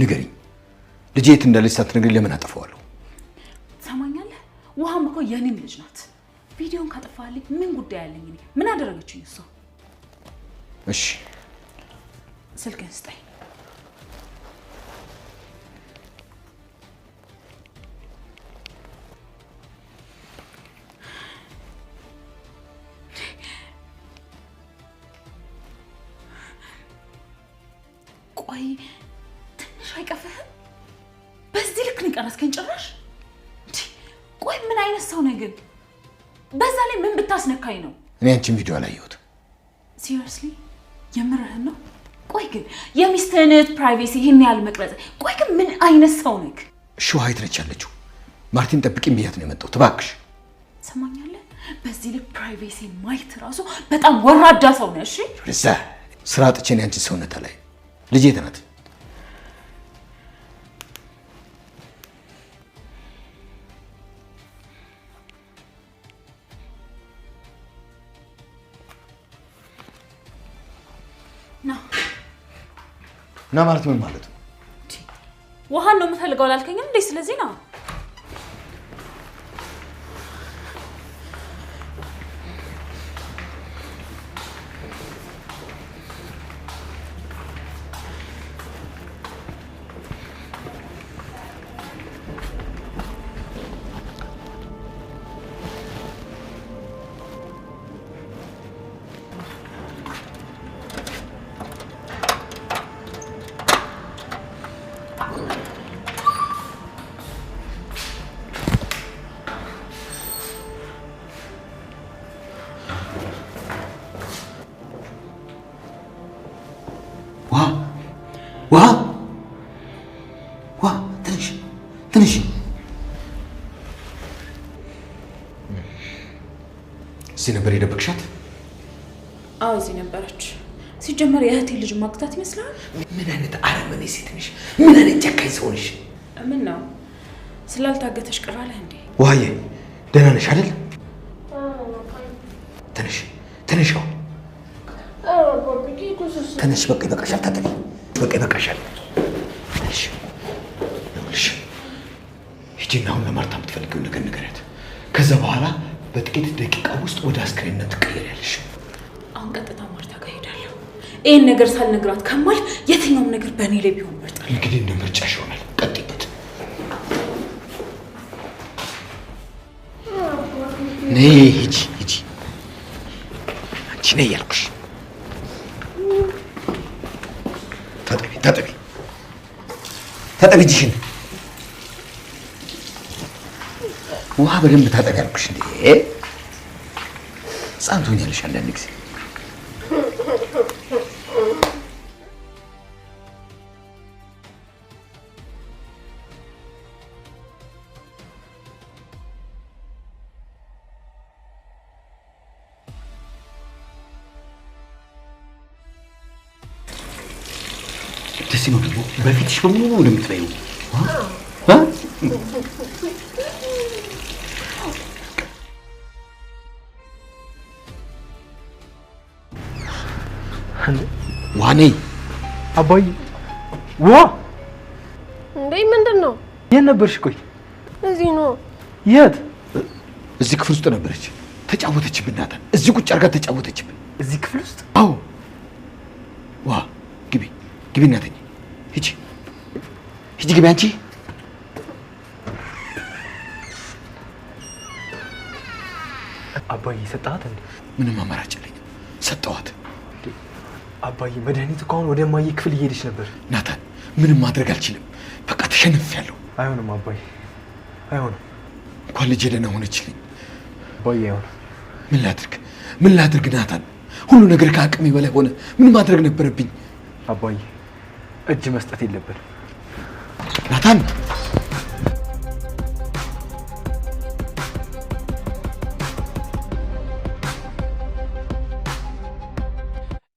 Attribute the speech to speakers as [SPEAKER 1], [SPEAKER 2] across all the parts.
[SPEAKER 1] ንገሪኝ ልጄ የት እንዳለች ሳትነግሪኝ ለምን አጠፋዋለሁ?
[SPEAKER 2] ሰማኛለህ? ውሃም እኮ የኔም ልጅ ናት። ቪዲዮን ካጠፋልኝ ምን ጉዳይ አለኝ እኔ? ምን አደረገችኝ እሷ?
[SPEAKER 1] እሺ
[SPEAKER 2] ስልክህን ስጠኝ። ቆይ ትንሽ አይቀፍህም? በዚህ ልክ ነው ቀረስከኝ ጭራሽ? ቆይ ምን አይነት ሰው ነህ ግን? በዛ ላይ ምን ብታስነካኝ ነው?
[SPEAKER 1] እኔ አንቺን ቪዲዮ አላየሁትም።
[SPEAKER 2] ሲሪየስሊ የምርህን ነው? ቆይ ግን የሚስትህን ፕራይቬሲ ይህን ያህል መቅረጽ፣ ቆይ ግን ምን አይነት ሰው ነህ?
[SPEAKER 1] ሸዋ የት ነች ያለችው? ማርቲን ጠብቂኝ ብያት ነው የመጣሁት። እባክሽ
[SPEAKER 2] ሰማኛለህ? በዚህ ልክ ፕራይቬሲ ማየት ራሱ በጣም ወራዳ ሰው ነህ። እሺ
[SPEAKER 1] ወደዛ ስራ አጥቼ ነው ያንቺን ሰውነት ላይ ልጄ ተናት። ና ማለት ምን ማለት ነው?
[SPEAKER 2] ውሃን ነው የምፈልገው አላልከኝም እንዴ? ስለዚህ ነው
[SPEAKER 1] ትንሽ እዚህ ነበር የደበቅሻት?
[SPEAKER 2] አዎ እዚህ ነበረች። ሲጀመር የእህቴ ልጅ ማግታት ይመስላል።
[SPEAKER 1] ምን አይነት አረመኔ ሴት ነሽ? ምን አይነት ጨካኝ ሰው ነሽ?
[SPEAKER 2] ምን ነው ስላልታገተሽ ቅር አለህ እንዴ?
[SPEAKER 1] ውሃዬ ደህና ነሽ አይደል? ትንሽ ትንሽ በቃ ይበቃሻል። ታጠቢ በቃ ይበቃሻል። ትንሽ ይኸውልሽ ሂጂና አሁን ለማርታ የምትፈልጊውን ነገር ንገሪያት። ከዛ በኋላ በጥቂት ደቂቃ ውስጥ ወደ አስክሬንነት ትቀየሪያለሽ።
[SPEAKER 2] አሁን ቀጥታ ማርታ ጋር ሄዳለሁ። ይሄን ነገር ሳልነግራት ከማል የትኛውም ነገር በእኔ ላይ ቢሆን መርጣለሁ።
[SPEAKER 1] እንግዲህ እንደ ምርጫሽ ይሆናል። ቀጥይበት። ነይ ሂጂ አንቺ ነይ ያልኩሽ። ታጠቢ እጅሽን። ውሃ በደንብ ታጠቢ ያልኩሽ። እንዴ ሕፃን ትሆኛለሽ አንዳንድ ጊዜ። ደስ ነው ደግሞ በፊትሽ በሙሉ ነው እንደምትበይው። ዋኔ
[SPEAKER 3] አባዬ ዋ
[SPEAKER 4] እንዴ ምንድን ነው?
[SPEAKER 3] የት ነበርሽ? ቆይ
[SPEAKER 4] እዚህ ነው።
[SPEAKER 3] የት?
[SPEAKER 1] እዚህ ክፍል ውስጥ ነበረች። ተጫወተችብን። ናታን እዚህ ቁጭ አድርጋ ተጫወተችብን።
[SPEAKER 3] እዚህ ክፍል ውስጥ?
[SPEAKER 1] አዎ። ዋ ግቢ እናተኝ። ሂጂ ግቢ አንቺ።
[SPEAKER 3] አባዬ ሰጣት እንዴ?
[SPEAKER 1] ምንም አማራጭ የለኝም፣ ሰጠዋት።
[SPEAKER 3] አባዬ መድኃኒት እኮ አሁን ወደ እማዬ ክፍል እየሄደች ነበር።
[SPEAKER 1] ናታን ምንም ማድረግ አልችልም፣ በቃ ተሸንፌያለሁ።
[SPEAKER 3] አይሆንም አባዬ አይሆንም።
[SPEAKER 1] እንኳን ልጄ ደህና ሆነችልኝ።
[SPEAKER 3] አባዬ አይሆንም።
[SPEAKER 1] ምን ላድርግ ናታን? ሁሉ ነገር ከአቅሜ በላይ ሆነ። ምን ማድረግ ነበረብኝ?
[SPEAKER 3] አባዬ እጅ መስጠት የለብንም
[SPEAKER 1] ናታን።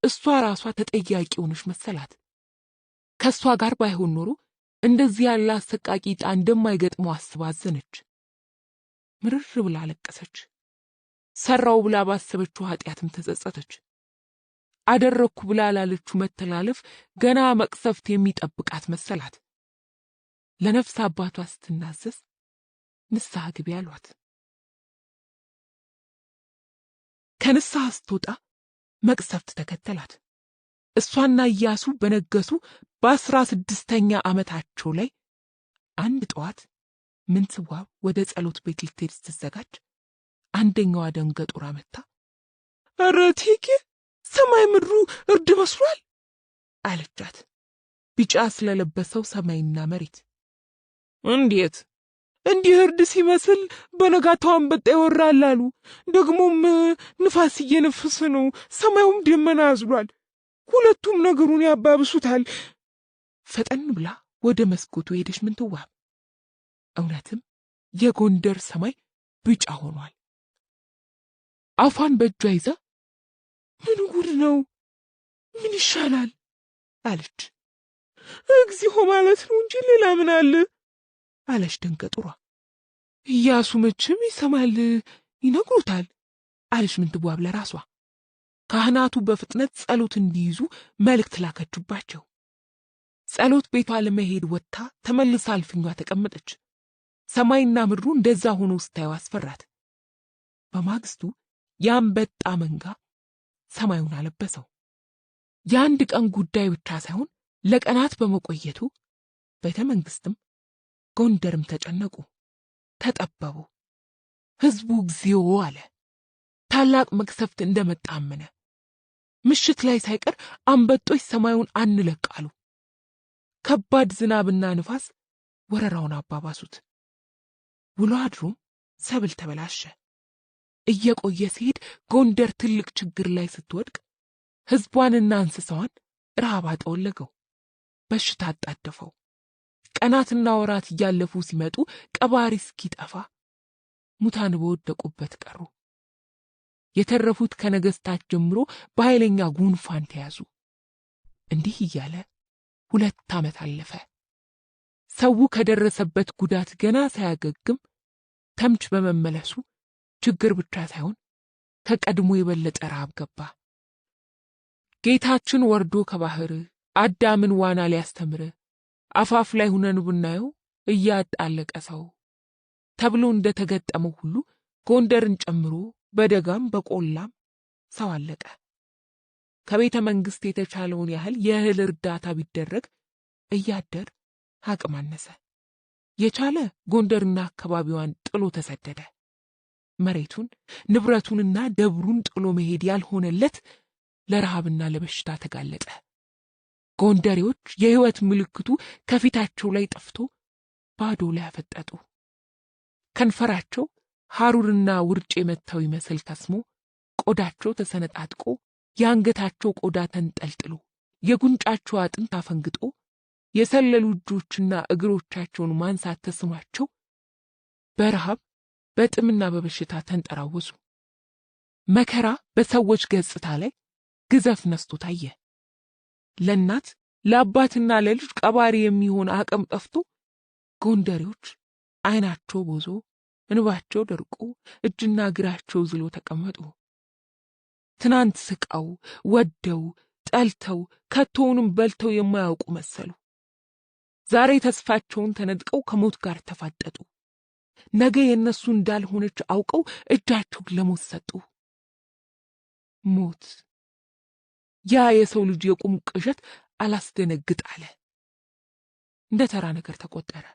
[SPEAKER 5] እሷ ራሷ ተጠያቂ ሆነች መሰላት። ከሷ ጋር ባይሆን ኖሮ እንደዚህ ያለ አሰቃቂ ዕጣ እንደማይገጥመው አስባ አዘነች። ምርር ብላ አለቀሰች። ሰራው ብላ ባሰበችው ኃጢአትም ተጸጸተች። አደረኩ ብላ ላለችው መተላለፍ ገና መቅሰፍት የሚጠብቃት መሰላት። ለነፍስ አባቷ ስትናዘዝ ንስሐ ግቢ አሏት። ከንስሐ ስትወጣ መቅሰፍት ተከተላት። እሷና ኢያሱ በነገሱ በ16ኛ ዓመታቸው ላይ አንድ ጠዋት ምንትዋብ ወደ ጸሎት ቤት ልትሄድ ስትዘጋጅ አንደኛዋ ደንገጡራ መታ ኧረ እቴጌ ሰማይ ምድሩ እርድ መስሏል አለቻት። ቢጫ ስለለበሰው ሰማይና መሬት። እንዴት እንዲህ እርድ ሲመስል በነጋታው አንበጣ ይወራል አሉ። ደግሞም ንፋስ እየነፈሰ ነው፣ ሰማዩም ደመና አዝሏል። ሁለቱም ነገሩን ያባብሱታል። ፈጠን ብላ ወደ መስኮቱ ሄደች ምንትዋብ። እውነትም የጎንደር ሰማይ ቢጫ ሆኗል። አፏን በእጇ ይዛ ምን ጉድ ነው? ምን ይሻላል አለች። እግዚኦ ማለት ነው እንጂ ሌላ ምን አለ አለች ደንገጡሯ። ኢያሱ መቼም ይሰማል፣ ይነግሩታል አለች ምንትዋብ ለራሷ። ካህናቱ በፍጥነት ጸሎት እንዲይዙ መልእክት ላከችባቸው። ጸሎት ቤቷ ለመሄድ ወጥታ ተመልሳ አልፍኟ ተቀመጠች። ሰማይና ምድሩ እንደዛ ሆኖ ስታየው አስፈራት። በማግስቱ የአንበጣ መንጋ ሰማዩን አለበሰው። የአንድ ቀን ጉዳይ ብቻ ሳይሆን ለቀናት በመቆየቱ ቤተ መንግስትም ጎንደርም ተጨነቁ፣ ተጠበቡ። ሕዝቡ እግዚኦ አለ። ታላቅ መቅሰፍት እንደመጣ አመነ። ምሽት ላይ ሳይቀር አንበጦች ሰማዩን አንለቃሉ። ከባድ ዝናብና ንፋስ ወረራውን አባባሱት። ውሎ አድሮም ሰብል ተበላሸ። እየቆየ ሲሄድ ጎንደር ትልቅ ችግር ላይ ስትወድቅ ሕዝቧንና እንስሳዋን ረሃብ አጠወለገው፣ በሽታ አጣደፈው። ቀናትና ወራት እያለፉ ሲመጡ ቀባሪ እስኪጠፋ ሙታን በወደቁበት ቀሩ። የተረፉት ከነገስታት ጀምሮ በኃይለኛ ጉንፋን ተያዙ። እንዲህ እያለ 2 ዓመት አለፈ። ሰው ከደረሰበት ጉዳት ገና ሳያገግም ተምች በመመለሱ ችግር ብቻ ሳይሆን ከቀድሞ የበለጠ ረሃብ ገባ። ጌታችን ወርዶ ከባህር አዳምን ዋና ሊያስተምር አፋፍ ላይ ሆነን ብናየው እያጣለቀ ሰው ተብሎ እንደተገጠመው ሁሉ ጎንደርን ጨምሮ በደጋም በቆላም ሰው አለቀ። ከቤተ መንግስት የተቻለውን ያህል የእህል እርዳታ ቢደረግ እያደር አቅም አነሰ። የቻለ ጎንደርና አካባቢዋን ጥሎ ተሰደደ። መሬቱን ንብረቱንና ደብሩን ጥሎ መሄድ ያልሆነለት ለረሃብና ለበሽታ ተጋለጠ። ጎንደሬዎች የሕይወት ምልክቱ ከፊታቸው ላይ ጠፍቶ ባዶ ላይ አፈጠጡ። ከንፈራቸው ሐሩርና ውርጭ የመታው ይመስል ከስሞ ቆዳቸው ተሰነጣጥቆ የአንገታቸው ቆዳ ተንጠልጥሎ የጉንጫቸው አጥንት አፈንግጦ የሰለሉ እጆችና እግሮቻቸውን ማንሳት ተስኗቸው በረሃብ በጥምና በበሽታ ተንጠራወሱ። መከራ በሰዎች ገጽታ ላይ ግዘፍ ነስቶ ታየ። ለእናት ለአባትና ለልጅ ቀባሪ የሚሆን አቅም ጠፍቶ ጎንደሬዎች ዓይናቸው ቦዞ እንባቸው ደርቆ እጅና እግራቸው ዝሎ ተቀመጡ። ትናንት ስቀው ወደው ጠልተው ከቶውንም በልተው የማያውቁ መሰሉ። ዛሬ ተስፋቸውን ተነጥቀው ከሞት ጋር ተፋጠጡ። ነገ የነሱ እንዳልሆነች አውቀው እጃቸውን ለሞት ሰጡ። ሞት ያ የሰው ልጅ የቁም ቅዠት አላስደነግጥ አለ። እንደ ተራ ነገር ተቆጠረ።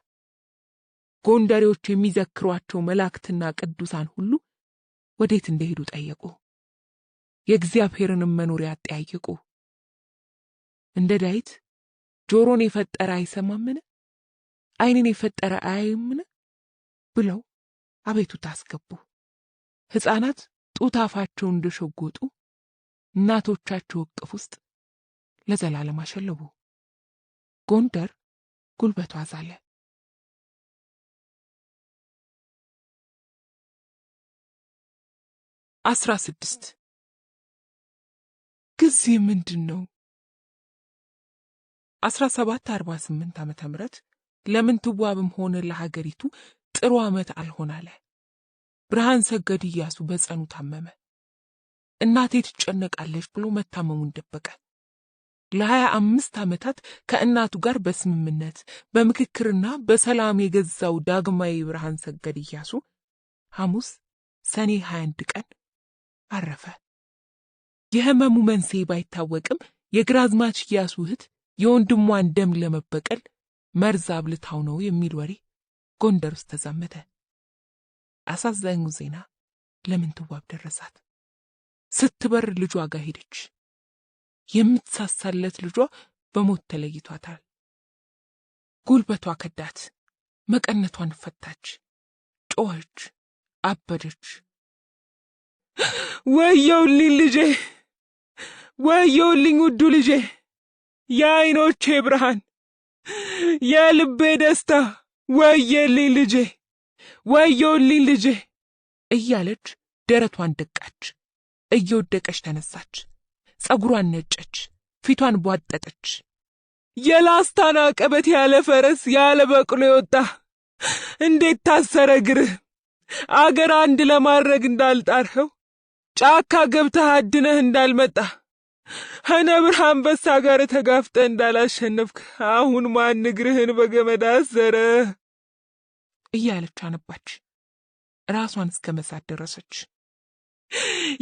[SPEAKER 5] ጎንደሬዎች የሚዘክሯቸው መላእክትና ቅዱሳን ሁሉ ወዴት እንደሄዱ ጠየቁ። የእግዚአብሔርንም መኖሪያ አጠያየቁ። እንደ ዳዊት ጆሮን የፈጠረ አይሰማምን? ዓይንን የፈጠረ አያይምን? ብለው አቤቱታ አስገቡ። ሕፃናት ጡት አፋቸውን እንደሸጎጡ እናቶቻቸው እቅፍ ውስጥ ለዘላለም አሸለቡ። ጎንደር ጉልበቷ ዛለ። አስራ 16 ጊዜ ምንድን ነው? 1748 ዓመተ ምህረት ለምንትዋብም ሆነ ለሀገሪቱ ጥሩ ዓመት አልሆናለ። ብርሃን ሰገድ ኢያሱ በጸኑ ታመመ። እናቴ ትጨነቃለች ብሎ መታመሙን ደበቀ። ለ25 ዓመታት ከእናቱ ጋር በስምምነት በምክክርና በሰላም የገዛው ዳግማዊ ብርሃን ሰገድ ኢያሱ ሐሙስ ሰኔ 21 ቀን አረፈ። የህመሙ መንስኤ ባይታወቅም የግራዝማች ኢያሱ እህት የወንድሟን ደም ለመበቀል መርዝ አብልታው ነው የሚል ወሬ ጎንደር ውስጥ ተዛመተ። አሳዛኙ ዜና ለምንትዋብ ደረሳት። ስትበር ልጇ ጋር ሄደች። የምትሳሳለት ልጇ በሞት ተለይቷታል። ጉልበቷ ከዳት፣ መቀነቷን ፈታች፣ ጮኸች፣ አበደች። ወየውልኝ ልጄ፣ ወየውልኝ ውዱ ልጄ፣ የዓይኖቼ ብርሃን፣ የልቤ ደስታ፣ ወየልኝ ልጄ፣ ወየውልኝ ልጄ እያለች ደረቷን ደቃች። እየወደቀች ተነሳች። ጸጉሯን ነጨች፣ ፊቷን ቧጠጠች። የላስታን አቀበት ያለ ፈረስ ያለ በቅሎ የወጣ እንዴት ታሰረ እግርህ? አገር አንድ ለማድረግ እንዳልጣርኸው ጫካ ገብተህ አድነህ እንዳልመጣ ከነብር አንበሳ ጋር ተጋፍጠህ እንዳላሸነፍክ አሁን ማን እግርህን በገመድ አሰረ? እያለች አነባች። ራሷን እስከ መሳት ደረሰች።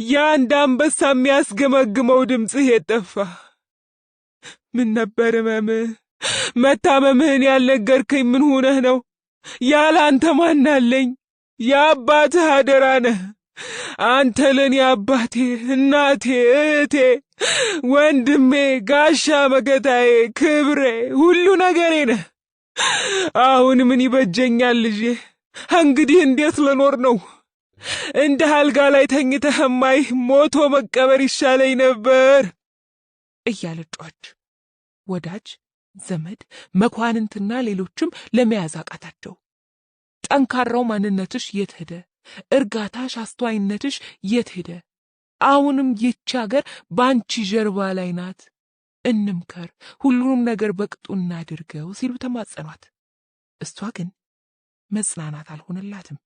[SPEAKER 5] የአንድ አንበሳ የሚያስገመግመው ድምፅህ የጠፋ ምን ነበር ህመምህ? መታመምህን ያልነገርከኝ ምን ሆነህ ነው? ያለ አንተ ማን አለኝ? የአባትህ አደራ ነህ አንተ ለኔ አባቴ፣ እናቴ፣ እህቴ፣ ወንድሜ፣ ጋሻ መከታዬ፣ ክብሬ፣ ሁሉ ነገሬ ነህ። አሁን ምን ይበጀኛል ልጄ? እንግዲህ እንዴት ልኖር ነው? እንደ አልጋ ላይ ተኝተህማይ ሞቶ መቀበር ይሻለኝ ነበር እያለች ጮኸች። ወዳጅ ዘመድ መኳንንትና ሌሎችም ለመያዝ አቃታቸው። ጠንካራው ማንነትሽ የት ሄደ? እርጋታሽ፣ አስተዋይነትሽ የት ሄደ? አሁንም ይህች አገር ባንቺ ጀርባ ላይ ናት። እንምከር፣ ሁሉንም ነገር በቅጡ እናድርገው ሲሉ ተማጸኗት። እሷ ግን መጽናናት አልሆነላትም።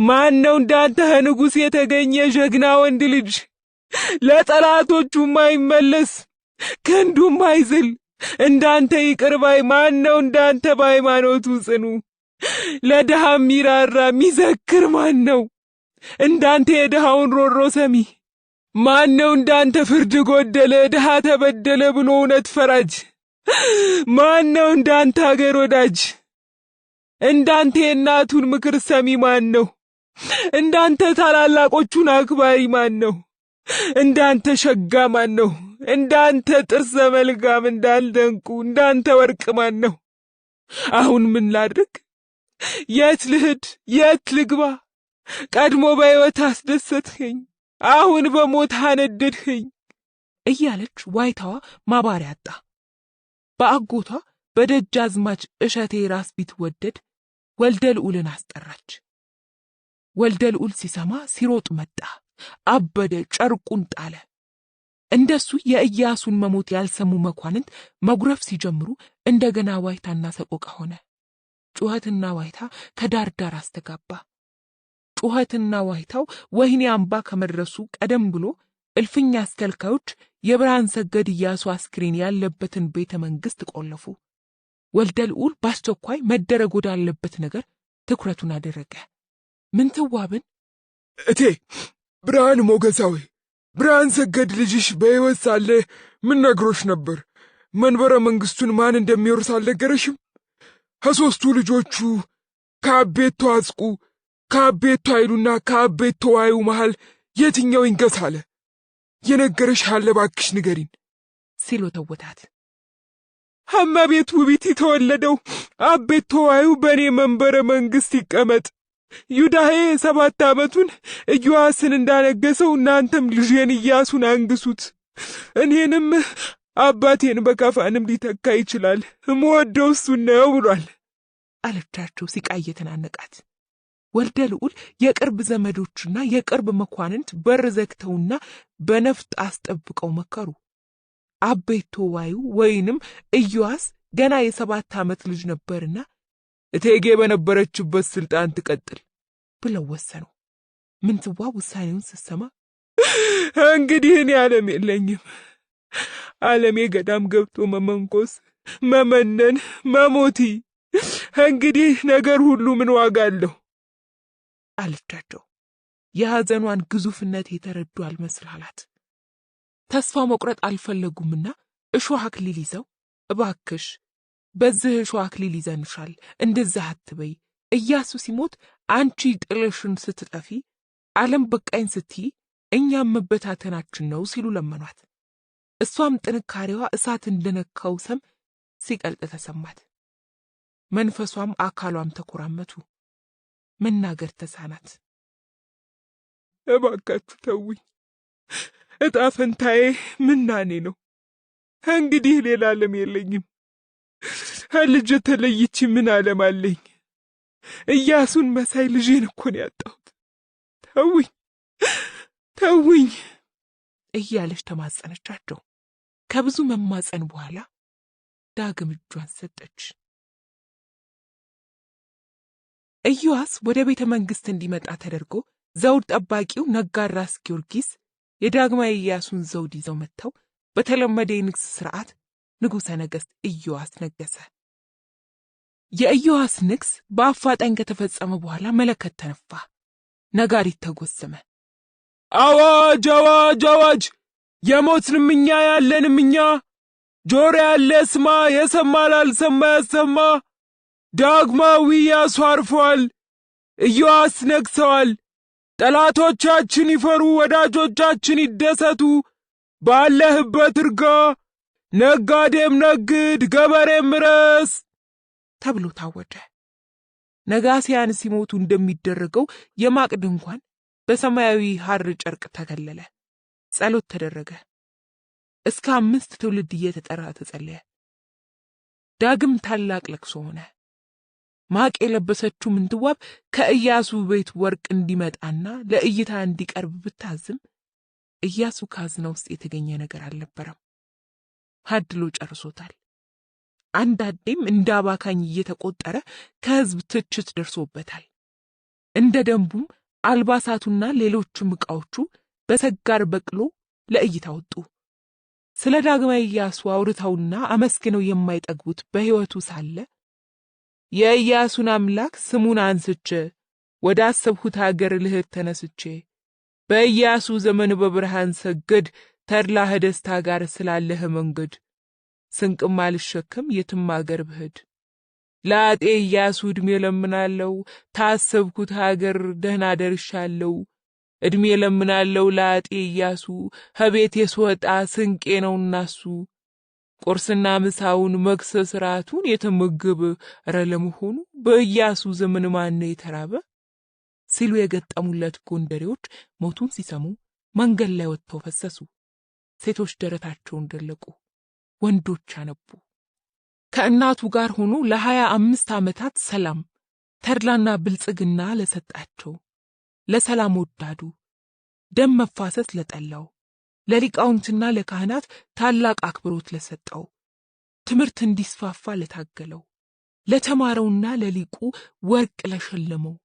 [SPEAKER 5] ማን ነው እንዳንተ ንጉሥ የተገኘ ጀግና ወንድ ልጅ? ለጠላቶቹ ማይመለስ ክንዱ ማይዝል እንዳንተ ይቅር ባይ ማን ነው? እንዳንተ በሃይማኖቱ ጽኑ ለድሃ ሚራራ ሚዘክር ማን ነው? እንዳንተ የድሃውን ሮሮ ሰሚ ማን ነው? እንዳንተ ፍርድ ጎደለ ድሃ ተበደለ ብሎ እውነት ፈራጅ ማን ነው? እንዳንተ አገር ወዳጅ እንዳንተ የእናቱን ምክር ሰሚ ማን ነው? እንዳንተ ታላላቆቹን አክባሪ ማን ነው? እንዳንተ ሸጋ ማን ነው? እንዳንተ ጥርሰ መልካም እንዳልደንቁ እንዳንተ ወርቅ ማን ነው? አሁን ምን ላድርግ? የት ልሂድ? የት ልግባ? ቀድሞ በሕይወት አስደሰትኸኝ፣ አሁን በሞት አነደድኸኝ እያለች ዋይታዋ ማባሪያ አጣ። በአጎቷ በደጃዝማች እሸቴ ራስ ቢትወደድ ወልደ ልዑልን አስጠራች። ወልደ ልዑል ሲሰማ ሲሮጥ መጣ፣ አበደ፣ ጨርቁን ጣለ። እንደሱ የኢያሱን መሞት ያልሰሙ መኳንንት መጉረፍ ሲጀምሩ እንደገና ዋይታና ሰቆቃ ሆነ። ጩኸትና ዋይታ ከዳር ዳር አስተጋባ። ጩኸትና ዋይታው ወህኒ አምባ ከመድረሱ ቀደም ብሎ እልፍኛ አስከልካዮች የብርሃን ሰገድ ኢያሱ አስክሬን ያለበትን ቤተ መንግሥት ቆለፉ። ወልደ ልዑል በአስቸኳይ መደረግ ወዳለበት ነገር ትኩረቱን አደረገ። ምንትዋብን
[SPEAKER 6] እቴ ብርሃን ሞገሳዊ፣ ብርሃን ሰገድ ልጅሽ በሕይወት ሳለ ምን ነግሮሽ ነበር? መንበረ መንግሥቱን ማን እንደሚወርስ አልነገረሽም? ከሦስቱ ልጆቹ ከአቤቶ አጽቁ፣ ከአቤቶ ኃይሉና ከአቤቶ ዋዩ መሃል የትኛው ይንገስ አለ? የነገረሽ አለ ባክሽ ንገሪን
[SPEAKER 5] ሲሉ ተወታት።
[SPEAKER 6] እመቤት ውቢት የተወለደው አቤቶ ዋዩ በእኔ መንበረ መንግሥት ይቀመጥ። ዩዳሄ 7 ዓመቱን ኢዮአስን እንዳነገሰው እናንተም ልጄን ኢያሱን አንግሱት። እኔንም አባቴን በካፋንም ሊተካ ይችላል፣ እምወደው እሱን ነው ብሏል
[SPEAKER 5] አለቻቸው ሲቃ እየተናነቃት። ወልደ ልዑል የቅርብ ዘመዶችና የቅርብ መኳንንት በር ዘግተውና በነፍጥ አስጠብቀው መከሩ። አቤቶ ዋዩ ወይንም ኢዮአስ ገና የ7 ዓመት ልጅ ነበርና እቴጌ በነበረችበት ስልጣን ትቀጥል ብለው ወሰኑ። ምንትዋብ ውሳኔውን ስትሰማ እንግዲህ እኔ ዓለም የለኝም፣
[SPEAKER 6] ዓለሜ ገዳም ገብቶ መመንኮስ፣ መመነን፣ መሞቲ እንግዲህ ነገር ሁሉ ምን ዋጋ አለው አለቻቸው። የሐዘኗን ግዙፍነት የተረዱ አልመስላላት። ተስፋ መቁረጥ አልፈለጉምና እሾህ አክሊል ይዘው እባክሽ በዚህ እሾህ አክሊል ይዘንሻል፣ እንደዛ አትበይ፣ ኢያሱ ሲሞት አንቺ ጥለሽን ስትጠፊ ዓለም በቃኝ ስትይ እኛም መበታተናችን ነው ሲሉ ለመኗት። እሷም ጥንካሬዋ እሳት እንደነካው ሰም ሲቀልጥ ተሰማት። መንፈሷም አካሏም ተኮራመቱ። መናገር ተሳናት። እባካችሁ ተውኝ፣ እጣ ፈንታዬ ምናኔ ነው። እንግዲህ ሌላ ዓለም የለኝም። ልጅ ተለይቼ ምን ዓለም አለኝ? ኢያሱን መሳይ ልጄን እኮ ነው ያጣሁት። ተውኝ ተውኝ እያለች ተማጸነቻቸው። ከብዙ መማጸን በኋላ ዳግም እጇን ሰጠች። ኢዮአስ ወደ ቤተ መንግሥት እንዲመጣ ተደርጎ ዘውድ ጠባቂው ነጋድ ራስ ጊዮርጊስ የዳግማዊ ኢያሱን ዘውድ ይዘው መጥተው በተለመደ የንግስ ሥርዓት ንጉሠ ነገሥት ኢዮአስ ነገሰ። የኢዮአስ ንግስ በአፋጣኝ ከተፈጸመ በኋላ መለከት ተነፋ፣ ነጋሪት ተጎሰመ። አዋጅ አዋጅ አዋጅ! የሞትንም እኛ ያለንም እኛ፣ ጆሮ ያለ ስማ፣ የሰማ ላልሰማ ያሰማ። ዳግማዊ ኢያሱ አርፏል፣ ኢዮአስ ነግሰዋል። ጠላቶቻችን ይፈሩ፣ ወዳጆቻችን ይደሰቱ። ባለህበት እርጋ፣ ነጋዴም ነግድ፣ ገበሬም ረስ ተብሎ ታወጀ። ነጋሲያን ሲሞቱ እንደሚደረገው የማቅ ድንኳን በሰማያዊ ሐር ጨርቅ ተከለለ። ጸሎት ተደረገ። እስከ 5 ትውልድ እየተጠራ ተጸለየ። ዳግም ታላቅ ለቅሶ ሆነ። ማቅ የለበሰችው ምንትዋብ ከኢያሱ ቤት ወርቅ እንዲመጣና ለእይታ እንዲቀርብ ብታዝም ኢያሱ ካዝና ውስጥ የተገኘ ነገር አልነበረም። አድሎ ጨርሶታል። አንዳንዴም እንደ አባካኝ እየተቆጠረ ከሕዝብ ትችት ደርሶበታል። እንደ ደንቡም አልባሳቱና ሌሎችም ዕቃዎቹ በሰጋር በቅሎ ለእይታ ወጡ። ስለ ዳግማዊ ኢያሱ አውርተውና አመስግነው የማይጠግቡት በሕይወቱ ሳለ የኢያሱን አምላክ ስሙን አንስቼ ወደ አሰብሁት አገር ልሄድ ተነስቼ በኢያሱ ዘመን በብርሃን ሰገድ ተድላህ ደስታ ጋር ስላለህ መንገድ ስንቅም አልሸከም የትም አገር ብሄድ ለአጤ ኢያሱ ዕድሜ ለምናለው ታሰብኩት አገር ደህና ደርሻለው። ዕድሜ ለምናለው ለአጤ ኢያሱ ከቤቴ ስወጣ ስንቄ ነውና እሱ ቁርስና ምሳውን መክሰስ ራቱን የተመገበ ኧረ ለመሆኑ በኢያሱ ዘመን ማን የተራበ ሲሉ የገጠሙለት ጎንደሬዎች ሞቱን ሲሰሙ መንገድ ላይ ወጥተው ፈሰሱ። ሴቶች ደረታቸውን ደለቁ፣ ወንዶች አነቡ። ከእናቱ ጋር ሆኖ ለ25 ዓመታት ሰላም ተድላና ብልጽግና ለሰጣቸው ለሰላም ወዳዱ ደም መፋሰስ ለጠላው ለሊቃውንትና ለካህናት ታላቅ አክብሮት ለሰጠው ትምህርት እንዲስፋፋ ለታገለው ለተማረውና ለሊቁ ወርቅ ለሸለመው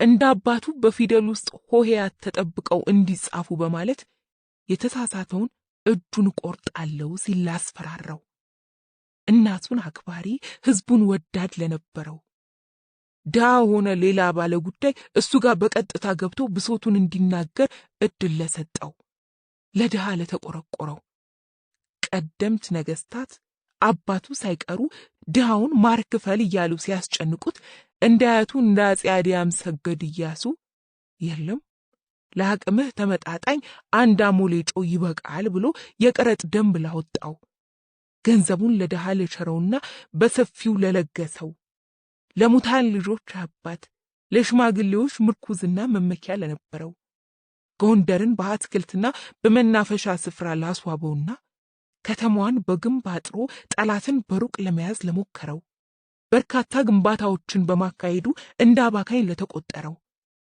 [SPEAKER 6] እንደ አባቱ በፊደል ውስጥ ሆሄያት ተጠብቀው እንዲጻፉ በማለት የተሳሳተውን እጁን ቆርጣለው ሲል አስፈራራው። እናቱን አክባሪ ሕዝቡን ወዳድ ለነበረው ዳ ሆነ ሌላ ባለ ጉዳይ እሱ ጋር በቀጥታ ገብቶ ብሶቱን እንዲናገር እድል ለሰጠው ለድሃ ለተቆረቆረው ቀደምት ነገስታት አባቱ ሳይቀሩ ድሃውን ማርክፈል እያሉ ሲያስጨንቁት እንደ አያቱ እንደ አፄ አድያም ሰገድ ኢያሱ የለም ለአቅምህ ተመጣጣኝ አንድ አሞሌ ጨው ይበቃል ብሎ የቀረጥ ደንብ ላወጣው ገንዘቡን ለድሃ ለቸረውና በሰፊው ለለገሰው ለሙታን ልጆች አባት ለሽማግሌዎች ምርኩዝና መመኪያ ለነበረው ጎንደርን በአትክልትና በመናፈሻ ስፍራ ላስዋበውና ከተማዋን በግንብ አጥሮ ጠላትን በሩቅ ለመያዝ ለሞከረው በርካታ ግንባታዎችን በማካሄዱ እንደ አባካኝ ለተቆጠረው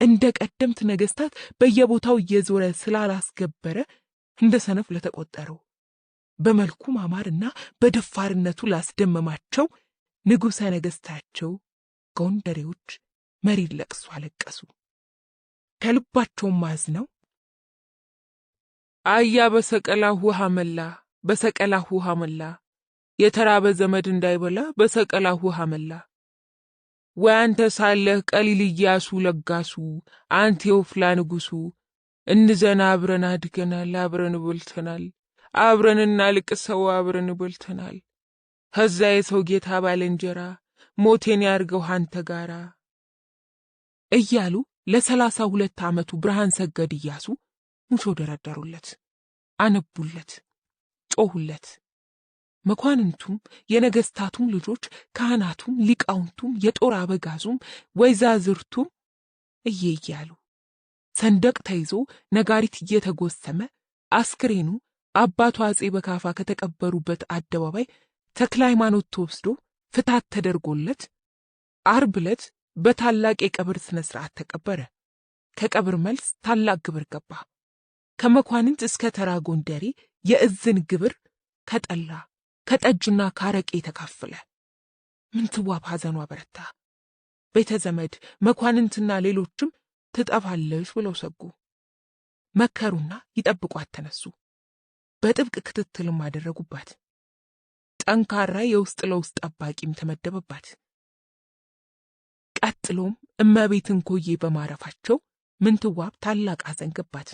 [SPEAKER 6] እንደ ቀደምት ነገስታት በየቦታው እየዞረ ስላላስገበረ እንደ ሰነፍ ለተቆጠረው በመልኩ ማማርና በደፋርነቱ ላስደመማቸው ንጉሠ ነገስታቸው ጎንደሬዎች መሪር ለቅሶ አለቀሱ። ከልባቸውም አዝነው አያ በሰቀላ ውሃ መላ
[SPEAKER 5] በሰቀላህ ውሃ መላ። የተራበ ዘመድ እንዳይበላ በሰቀላህ ውሃ መላ። ወይ አንተ ሳለህ ቀሊል ኢያሱ ለጋሱ፣ አንተ የወፍላ ንጉሱ። እንዘና አብረን አድገናል፣ አብረን በልተናል፣ አብረን እናልቅሰው አብረን በልተናል። ከዛ የሰው ጌታ ባልንጀራ ሞቴን ያርገው አንተ ጋራ እያሉ ለ32 ዓመቱ ብርሃን ሰገድ ኢያሱ ሙሾ ደረደሩለት፣ አነቡለት፣ ጮሁለት። መኳንንቱም የነገስታቱም ልጆች ካህናቱም ሊቃውንቱም የጦር አበጋዙም ወይዛዝርቱም እየያሉ ሰንደቅ ተይዞ ነጋሪት እየተጎሰመ አስክሬኑ አባቱ አጼ በካፋ ከተቀበሩበት አደባባይ ተክለ ሃይማኖት ተወስዶ ፍታት ተደርጎለት ዓርብ ዕለት በታላቅ የቀብር ስነ ስርዓት ተቀበረ። ከቀብር መልስ ታላቅ ግብር ገባ። ከመኳንንት እስከ ተራ ጎንደሬ የእዝን ግብር ከጠላ ከጠጅና ካረቄ ተካፈለ። ምንትዋብ ሐዘኗ በረታ። ቤተ ዘመድ መኳንንትና ሌሎችም ትጠፋለች ብለው ሰጉ። መከሩና ይጠብቋት ተነሱ። በጥብቅ ክትትልም አደረጉባት። ጠንካራ የውስጥ ለውስጥ ጠባቂም ተመደበባት። ቀጥሎም እመቤትን ኮዬ በማረፋቸው ምንትዋብ ታላቅ ሐዘን ገባት።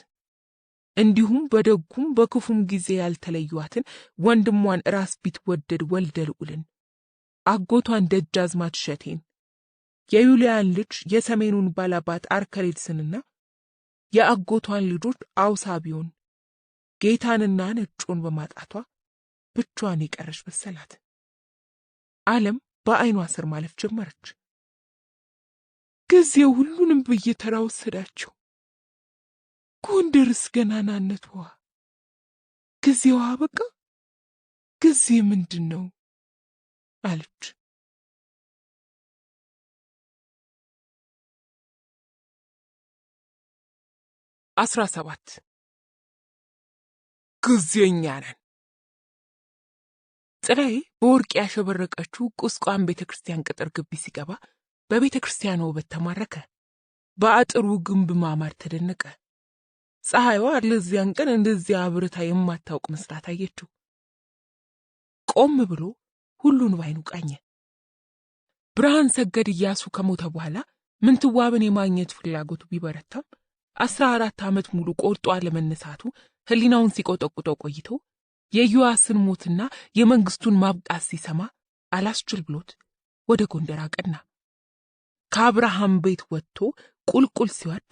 [SPEAKER 5] እንዲሁም በደጉም በክፉም ጊዜ ያልተለዩዋትን ወንድሟን ራስ ቢትወደድ ወልደ ልዑልን፣ አጎቷን ደጃዝማች እሸቴን፣ የዩልያን ልጅ የሰሜኑን ባላባት አርከሌድስንና የአጎቷን ልጆች አውሳቢዮን፣ ጌታንና ነጮን በማጣቷ ብቻዋን የቀረች መሰላት። ዓለም በዓይኗ ስር ማለፍ ጀመረች። ጊዜው ሁሉንም በየተራ ወሰዳቸው። ጎንደርስ ገናናነቷ ጊዜዋ በቃ ጊዜ ምንድን ነው አለች። አስራ 17 ጊዜኛ ነን። ጥላዬ በወርቅ ያሸበረቀችው ቁስቋም ቤተ ክርስቲያን ቅጥር ግቢ ሲገባ በቤተ ክርስቲያኗ ውበት ተማረከ። በአጥሩ ግንብ ማማር ተደነቀ። ፀሐይዋ ለዚያን ቀን እንደዚያ አብርታ የማታውቅ መስራት አየችው። ቆም ብሎ ሁሉን ባይኑ ቃኘ። ብርሃን ሰገድ ኢያሱ ከሞተ በኋላ ምንትዋብን የማግኘት ፍላጎቱ ቢበረታም 14 ዓመት ሙሉ ቆርጦ አለመነሳቱ ህሊናውን ሲቆጠቁጠው ቆይቶ የኢዮአስን ሞትና የመንግስቱን ማብቃት ሲሰማ አላስችል ብሎት ወደ ጎንደር አቀና። ከአብርሃም ቤት ወጥቶ ቁልቁል ሲወርድ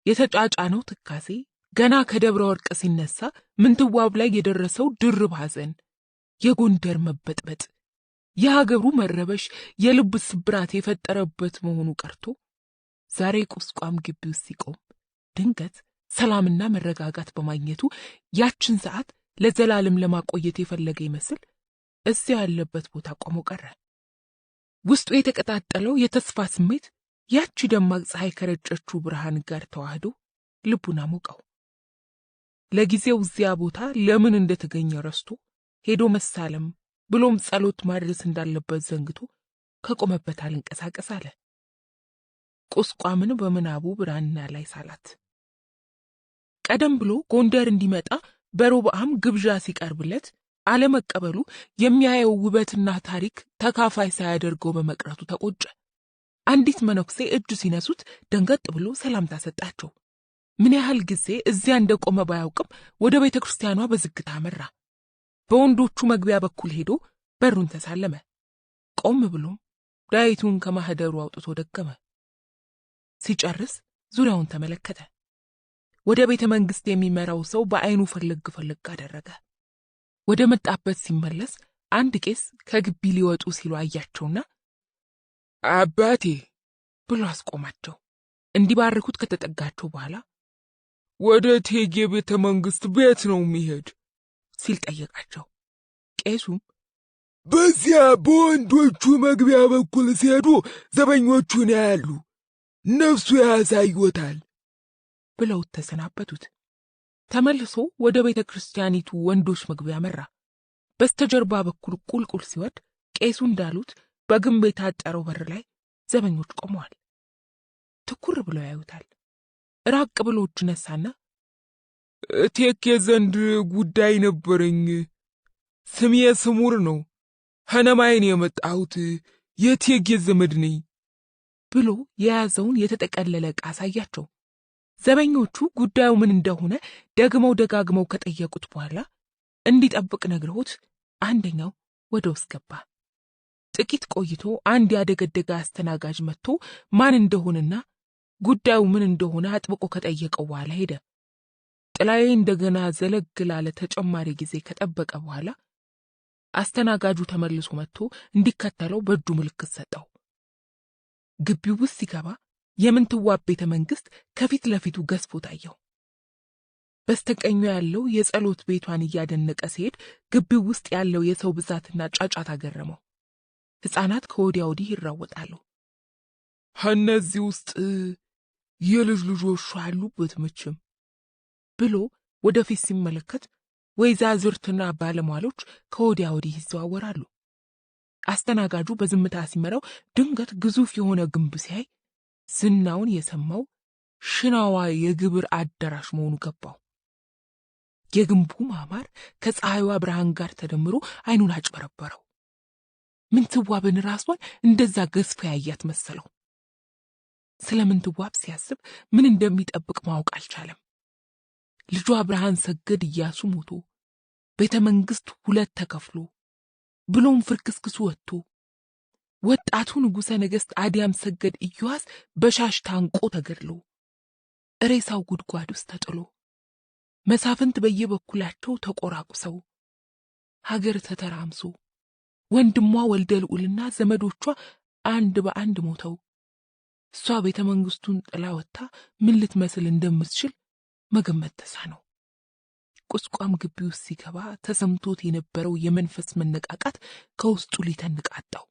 [SPEAKER 5] የተጫጫነው ትካዜ ገና ከደብረ ወርቅ ሲነሳ ምንትዋብ ላይ የደረሰው ድርብ ሐዘን፣ የጎንደር መበጥበጥ፣ የሀገሩ መረበሽ የልብ ስብራት የፈጠረበት መሆኑ ቀርቶ ዛሬ ቁስቋም ግቢ ውስጥ ሲቆም ድንገት ሰላምና መረጋጋት በማግኘቱ ያችን ሰዓት ለዘላለም ለማቆየት የፈለገ ይመስል እዚያ ያለበት ቦታ ቆሞ ቀረ። ውስጡ የተቀጣጠለው የተስፋ ስሜት ያቺ ደማቅ ፀሐይ ከረጨችው ብርሃን ጋር ተዋህዶ ልቡን አሞቀው። ለጊዜው እዚያ ቦታ ለምን እንደተገኘ ረስቶ ሄዶ መሳለም ብሎም ጸሎት ማድረስ እንዳለበት ዘንግቶ ከቆመበት አልንቀሳቀስ አለ። ቁስቋምን በምናቡ ብራና ላይ ሳላት። ቀደም ብሎ ጎንደር እንዲመጣ በሮብዓም ግብዣ ሲቀርብለት አለመቀበሉ የሚያየው ውበትና ታሪክ ተካፋይ ሳያደርገው በመቅረቱ ተቆጨ። አንዲት መነኩሴ እጅ ሲነሱት ደንገጥ ብሎ ሰላምታ ሰጣቸው። ምን ያህል ጊዜ እዚያ እንደቆመ ባያውቅም ወደ ቤተ ክርስቲያኗ በዝግታ አመራ። በወንዶቹ መግቢያ በኩል ሄዶ በሩን ተሳለመ። ቆም ብሎም ዳይቱን ከማህደሩ አውጥቶ ደገመ። ሲጨርስ ዙሪያውን ተመለከተ። ወደ ቤተ መንግስት የሚመራው ሰው በአይኑ ፈለግ አደረገ። ወደ መጣበት ሲመለስ አንድ ቄስ ከግቢ ሊወጡ ሲሉ አያቸውና
[SPEAKER 6] አባቴ
[SPEAKER 5] ብሎ አስቆማቸው። እንዲባርኩት ከተጠጋቸው በኋላ
[SPEAKER 6] ወደ እቴጌ ቤተ መንግስት ቤት ነው የሚሄድ
[SPEAKER 5] ሲል ጠየቃቸው። ቄሱም
[SPEAKER 6] በዚያ በወንዶቹ መግቢያ በኩል ሲሄዱ ዘበኞቹን ያያሉ፣ ነፍሱ ያሳዩታል
[SPEAKER 5] ብለው ተሰናበቱት። ተመልሶ ወደ ቤተ ክርስቲያኒቱ ወንዶች መግቢያ መራ። በስተጀርባ በኩል ቁልቁል ሲወርድ ቄሱ እንዳሉት በግንብ የታጠረው በር ላይ ዘበኞች ቆመዋል። ትኩር ብለው ያዩታል። ራቅ ብሎ እጅ ነሳና
[SPEAKER 6] እቴጌ ዘንድ ጉዳይ ነበረኝ። ስሜ ስሙር ነው። ሀነማይን የመጣሁት የእቴጌ ዘመድ ነኝ
[SPEAKER 5] ብሎ የያዘውን የተጠቀለለ ዕቃ አሳያቸው። ዘበኞቹ ጉዳዩ ምን እንደሆነ ደግመው ደጋግመው ከጠየቁት በኋላ እንዲጠብቅ ነግረውት አንደኛው ወደ ውስጥ ገባ። ጥቂት ቆይቶ አንድ ያደገደገ አስተናጋጅ መጥቶ ማን እንደሆነና ጉዳዩ ምን እንደሆነ አጥብቆ ከጠየቀው በኋላ ሄደ። ጥላዬ እንደገና ዘለግ ላለ ተጨማሪ ጊዜ ከጠበቀ በኋላ አስተናጋጁ ተመልሶ መጥቶ እንዲከተለው በእጁ ምልክት ሰጠው። ግቢው ውስጥ ሲገባ የምንትዋብ ቤተ መንግስት ከፊት ለፊቱ ገዝፎ ታየው። በስተቀኙ ያለው የጸሎት ቤቷን እያደነቀ ሲሄድ ግቢው ውስጥ ያለው የሰው ብዛትና ጫጫታ ገረመው። ሕፃናት ከወዲያ ወዲህ ይራወጣሉ።
[SPEAKER 6] እነዚህ ውስጥ የልጅ ልጆቹ አሉበት መቼም
[SPEAKER 5] ብሎ ወደፊት ሲመለከት ወይዛዝርትና ባለሟሎች ከወዲያ ወዲህ ይዘዋወራሉ። አስተናጋጁ በዝምታ ሲመራው ድንገት ግዙፍ የሆነ ግንብ ሲያይ ዝናውን የሰማው ሽናዋ የግብር አዳራሽ መሆኑ ገባው። የግንቡ ማማር ከፀሐይዋ ብርሃን ጋር ተደምሮ አይኑን አጭበረበረው። ምንትዋብን ራሷን እንደዛ ገዝፎ ያያት መሰለው። ስለ ምንትዋብ ሲያስብ ምን እንደሚጠብቅ ማወቅ አልቻለም። ልጇ ብርሃን ሰገድ ኢያሱ ሞቶ ቤተ መንግስት ሁለት ተከፍሎ ብሎም ፍርክስክሱ ወጥቶ ወጣቱ ንጉሠ ነገሥት አዲያም ሰገድ ኢዮአስ በሻሽ ታንቆ ተገድሎ ሬሳው ጉድጓድ ውስጥ ተጥሎ መሳፍንት በየበኩላቸው ተቆራቁሰው ሀገር ተተራምሶ ወንድሟ ወልደ ልዑልና ዘመዶቿ አንድ በአንድ ሞተው እሷ ቤተ መንግስቱን ጥላ ወጥታ ምን ልትመስል እንደምትችል መገመት ተሳነው። ቁስቋም ግቢ ውስጥ ሲገባ ተሰምቶት የነበረው የመንፈስ መነቃቃት ከውስጡ ሊተንቃጣው።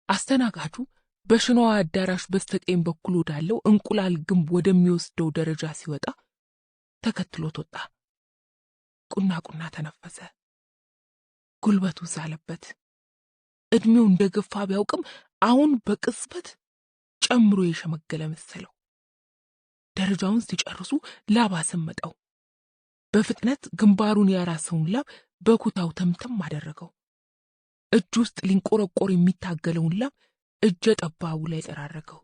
[SPEAKER 5] አስተናጋጁ በሽናዋ አዳራሽ በስተቀኝ በኩል ወዳለው እንቁላል ግንብ ወደሚወስደው ደረጃ ሲወጣ ተከትሎት ወጣ። ቁና ቁና ተነፈሰ። ጉልበቱ ዛለበት። እድሜው እንደገፋ ቢያውቅም አሁን በቅጽበት ጨምሮ የሸመገለ መሰለው። ደረጃውን ሲጨርሱ ላብ አሰመጠው። በፍጥነት ግንባሩን ያራሰውን ላብ በኩታው ተምተም አደረገው። እጅ ውስጥ ሊንቆረቆር የሚታገለውን ላብ እጀ ጠባቡ ላይ ጠራረገው።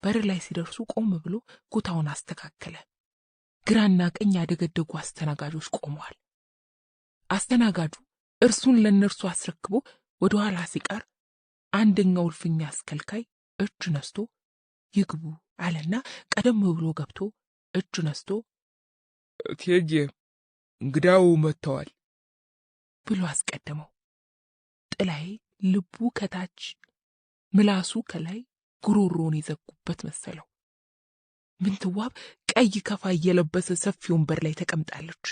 [SPEAKER 5] በር ላይ ሲደርሱ ቆም ብሎ ኩታውን አስተካከለ። ግራና ቀኝ ያደገደጉ አስተናጋጆች ቆመዋል። አስተናጋጁ እርሱን ለነርሱ አስረክቦ ወደ ኋላ ሲቀር አንደኛው እልፍኛ አስከልካይ እጅ ነስቶ ይግቡ አለና ቀደም ብሎ ገብቶ እጅ ነስቶ
[SPEAKER 6] እቴጌ እንግዳው መጥተዋል
[SPEAKER 5] ብሎ አስቀደመው። ጥላዬ ልቡ ከታች ምላሱ ከላይ ጉሮሮን የዘጉበት መሰለው። ምንትዋብ ቀይ ከፋይ የለበሰ ሰፊ ወንበር ላይ ተቀምጣለች።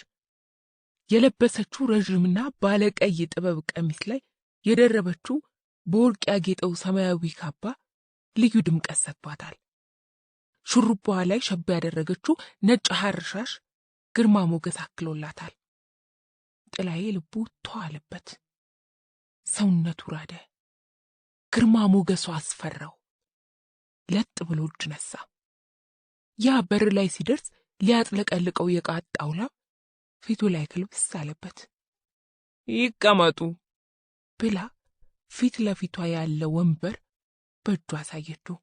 [SPEAKER 5] የለበሰችው ረዥምና ባለ ቀይ ጥበብ ቀሚስ ላይ የደረበችው በወርቅ ያጌጠው ሰማያዊ ካባ ልዩ ድምቀት ሰጥቷታል። ሹሩባዋ ላይ ሸባ ያደረገችው ነጭ ሐር ሻሽ ግርማ ሞገስ አክሎላታል። ጥላዬ ልቡ ተዋለበት፣ ሰውነቱ ራደ፣ ግርማ ሞገሷ አስፈራው። ለጥ ብሎ እጅ ነሳ። ያ በር ላይ ሲደርስ ሊያጥለቀልቀው የቃጣው ላብ ፊቱ ላይ ክልብስ አለበት።
[SPEAKER 6] ይቀመጡ
[SPEAKER 5] ብላ ፊት ለፊቷ ያለ ወንበር በእጁ አሳየችው።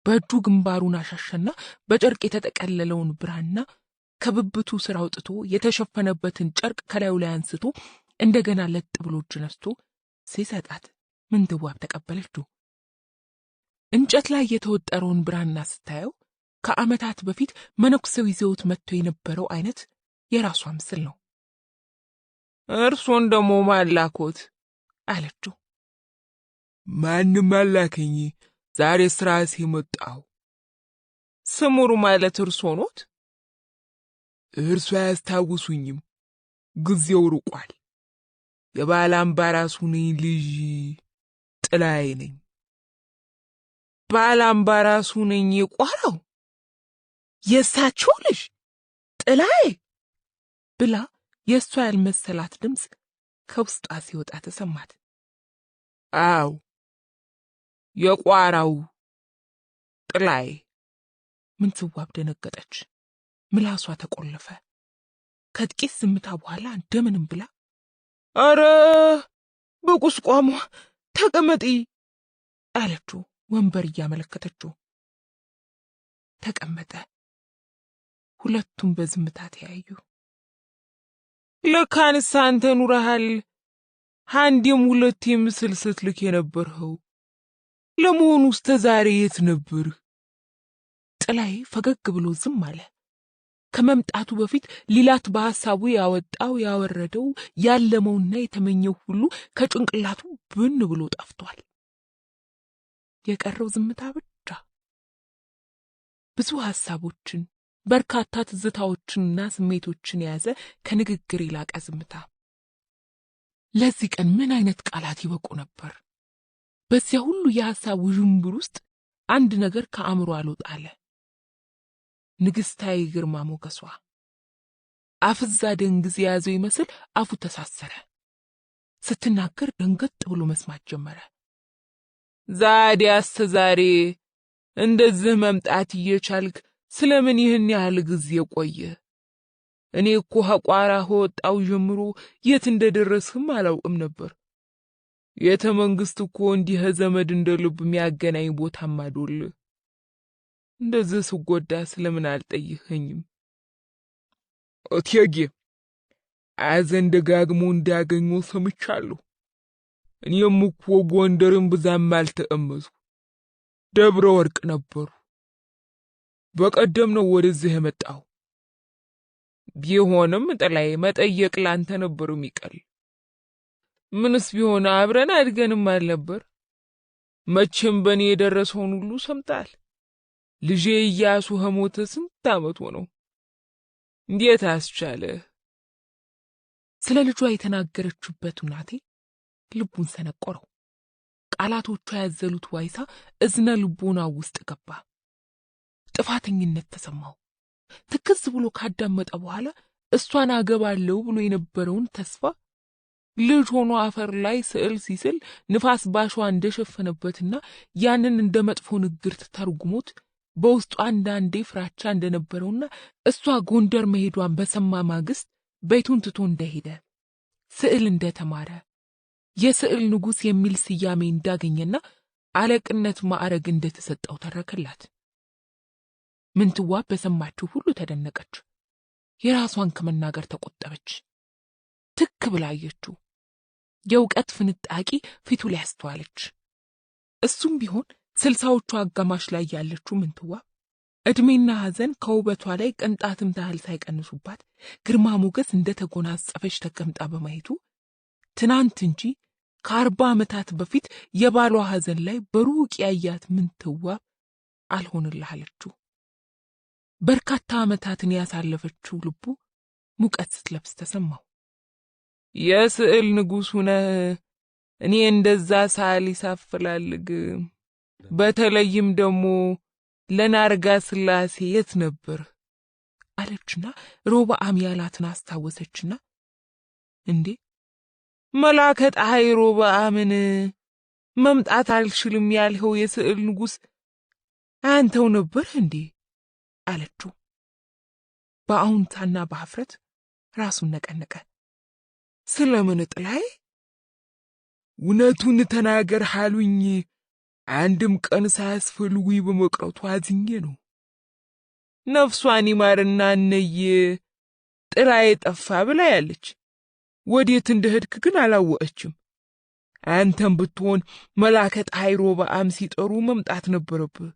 [SPEAKER 5] በእጁ ግንባሩን አሻሸና በጨርቅ የተጠቀለለውን ብራና ከብብቱ ስር አውጥቶ የተሸፈነበትን ጨርቅ ከላዩ ላይ አንስቶ እንደገና ለጥ ብሎ እጅ ነስቶ ሲሰጣት ምንትዋብ ተቀበለችው። እንጨት ላይ የተወጠረውን ብራና ስታየው ከዓመታት በፊት መነኩሴው ይዘውት መጥቶ የነበረው አይነት የራሷ ምስል ነው።
[SPEAKER 6] እርሶን ደሞ ማላኮት
[SPEAKER 5] አለችው።
[SPEAKER 6] ማንም አላከኝ፣ ዛሬ ስራሴ መጣሁ።
[SPEAKER 5] ስሙሩ ማለት እርሶ ኖት?
[SPEAKER 6] እርሶ አያስታውሱኝም፣ ጊዜው ርቋል። የባላምባራሱ ነኝ ልጅ ጥላዬ ነኝ።
[SPEAKER 5] ባላምባራሱ ነኝ የቋራው የእሳቸው ልጅ ጥላዬ ብላ የእሷ ያልመሰላት ድምፅ ከውስጧ ሲወጣ ተሰማት።
[SPEAKER 6] አው የቋራው ጥላዬ።
[SPEAKER 5] ምንትዋብ ደነገጠች። ምላሷ ተቆለፈ። ከጥቂት ዝምታ በኋላ እንደምንም ብላ አረ በቁስቋሟ ተቀመጪ አለችው፣ ወንበር እያመለከተችው። ተቀመጠ። ሁለቱም በዝምታ ተያዩ። ለካንስ አንተ ኑረሃል፣ አንዴም ሁለቴም ምስል ስትልክ የነበርኸው ለመሆኑ እስከ ዛሬ የት ነበር? ጥላይ ፈገግ ብሎ ዝም አለ። ከመምጣቱ በፊት ሊላት በሐሳቡ ያወጣው ያወረደው ያለመውና የተመኘው ሁሉ ከጭንቅላቱ ብን ብሎ ጠፍቷል። የቀረው ዝምታ ብቻ። ብዙ ሐሳቦችን፣ በርካታ ትዝታዎችንና ስሜቶችን የያዘ ከንግግር የላቀ ዝምታ። ለዚህ ቀን ምን አይነት ቃላት ይበቁ ነበር? በዚያ ሁሉ የሐሳብ ውዥንብር ውስጥ አንድ ነገር ከአእምሮ አልወጣለ። ንግሥታዊ ግርማ ሞገሷ አፍዛ ደንግዝ የያዘው ይመስል አፉ ተሳሰረ። ስትናገር ደንገጥ ብሎ መስማት ጀመረ። ዛዲያስ ዛሬ እንደዚህ መምጣት እየቻልክ ስለምን ይህን ያህል ጊዜ ቆየ? እኔ እኮ ቋራ ወጣው ጀምሮ የት እንደደረስህም አላውቅም ነበር። የተመንግስት እኮ እንዲህ ዘመድ እንደልብ የሚያገናኝ ቦታም አይደል። እንደዚህ ስጎዳ ስለምን አልጠይኸኝም? እቴጌ አዘን ደጋግሞ እንዳገኘው ሰምቻለሁ። እኔም እኮ ጎንደርን ብዛም አልተቀመጥኩ፣ ደብረ ወርቅ ነበሩ። በቀደም ነው ወደዚህ የመጣው። ቢሆንም ጥላይ መጠየቅ ላንተ ነበር የሚቀል። ምንስ ቢሆን አብረን አድገንም አልነበር? መቼም በእኔ የደረሰውን ሁሉ ሰምታል። ልጄ ኢያሱ ሞተ ስንት ዓመት ሆነው። እንዴት አስቻለ? ስለ ልጇ የተናገረችበት ሁናቴ ልቡን ሰነቆረው። ቃላቶቿ ያዘሉት ዋይሳ እዝነ ልቦና ውስጥ ገባ። ጥፋተኝነት ተሰማው። ትክዝ ብሎ ካዳመጠ በኋላ እሷን አገባለሁ ብሎ የነበረውን ተስፋ ልጅ ሆኖ አፈር ላይ ስዕል ሲስል ንፋስ ባሸዋ እንደሸፈነበትና ያንን እንደ መጥፎ ንግርት ተርጉሞት በውስጡ አንዳንዴ ፍራቻ እንደነበረውና እሷ ጎንደር መሄዷን በሰማ ማግስት ቤቱን ትቶ እንደሄደ፣ ስዕል እንደተማረ፣ የስዕል ንጉሥ የሚል ስያሜ እንዳገኘና አለቅነት ማዕረግ እንደተሰጠው ተረከላት። ምንትዋብ በሰማችው ሁሉ ተደነቀች። የራሷን ከመናገር ተቆጠበች። ትክ ብላ አየችው። የእውቀት ፍንጣቂ ፊቱ ላይ አስተዋለች። እሱም ቢሆን ስልሳዎቹ አጋማሽ ላይ ያለችው ምንትዋብ ዕድሜና ሐዘን ከውበቷ ላይ ቅንጣትም ታህል ሳይቀንሱባት ግርማ ሞገስ እንደተጎናጸፈች ተቀምጣ በማየቱ ትናንት እንጂ ከ40 ዓመታት በፊት የባሏ ሐዘን ላይ በሩቅ ያያት ምንትዋብ አልሆንልህ አለችው። በርካታ ዓመታትን ያሳለፈችው ልቡ ሙቀት ስትለብስ ተሰማው። የስዕል ንጉሥ ነህ፣ እኔ እንደዛ ሳሊ ሳፈላልግ፣ በተለይም ደግሞ ለናርጋ ስላሴ የት ነበር አለችና ሮብዓም ያላትን አስታወሰችና እንዴ መላከ ፀሐይ ሮብዓምን መምጣት አልችልም ያልኸው የስዕል ንጉሥ አንተው ነበር እንዴ አለችው። በአሁንታና በኀፍረት ራሱን ነቀነቀ። ስለምን ጥላይ? እውነቱን ተናገር ሃሉኝ አንድም ቀን ሳያስፈልጉኝ በመቅረቱ አዝኜ ነው። ነፍሷን ይማርና እነየ ጥላዬ ጠፋ ብላ ያለች ወዴት እንደሄድክ ግን አላወቀችም። አንተም ብትሆን መላከ ፀሐይ ሮብዓም ሲጠሩ መምጣት ነበረብህ።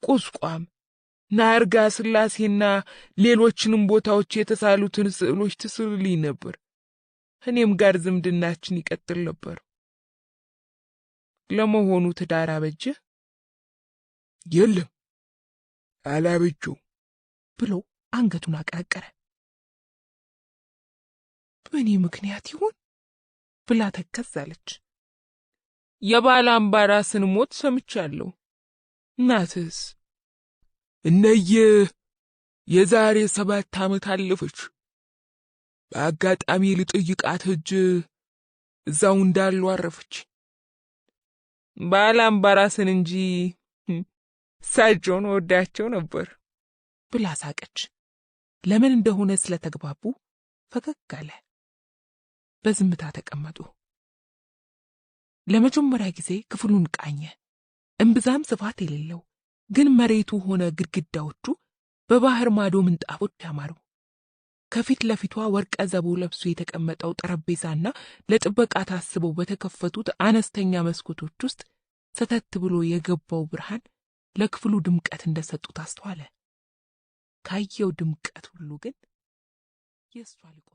[SPEAKER 5] ቁስቋም፣ ናርጋ ስላሴና ሌሎችንም ቦታዎች የተሳሉትን ስዕሎች ትስልልኝ ነበር። እኔም ጋር ዝምድናችን ይቀጥል ነበር። ለመሆኑ ትዳር አበጀህ?
[SPEAKER 6] የለም አላበጀው
[SPEAKER 5] ብሎ አንገቱን አቀረቀረ። በእኔ ምክንያት ይሆን ብላ ተከዛለች። የባላምባራስን ሞት ሰምቻለሁ። እናትስ?
[SPEAKER 6] እነየ የዛሬ 7 ዓመት አለፈች። በአጋጣሚ ልጠይቃት ሄጄ እዛው እንዳሉ አረፈች።
[SPEAKER 5] ባላምባራስን እንጂ እሳቸውን ወዳቸው ነበር። ብላ ሳቀች። ለምን እንደሆነ ስለተግባቡ ፈገግ አለ። በዝምታ ተቀመጡ። ለመጀመሪያ ጊዜ ክፍሉን ቃኘ። እምብዛም ስፋት የሌለው ግን መሬቱ ሆነ ግድግዳዎቹ በባህር ማዶ ምንጣፎች ያማሩ። ከፊት ለፊቷ ወርቀ ዘቦ ለብሶ የተቀመጠው ጠረጴዛና ለጥበቃ ታስበው በተከፈቱት አነስተኛ መስኮቶች ውስጥ ሰተት ብሎ የገባው ብርሃን ለክፍሉ ድምቀት እንደሰጡት አስተዋለ። ካየው ድምቀት ሁሉ ግን የእሷ ልቆ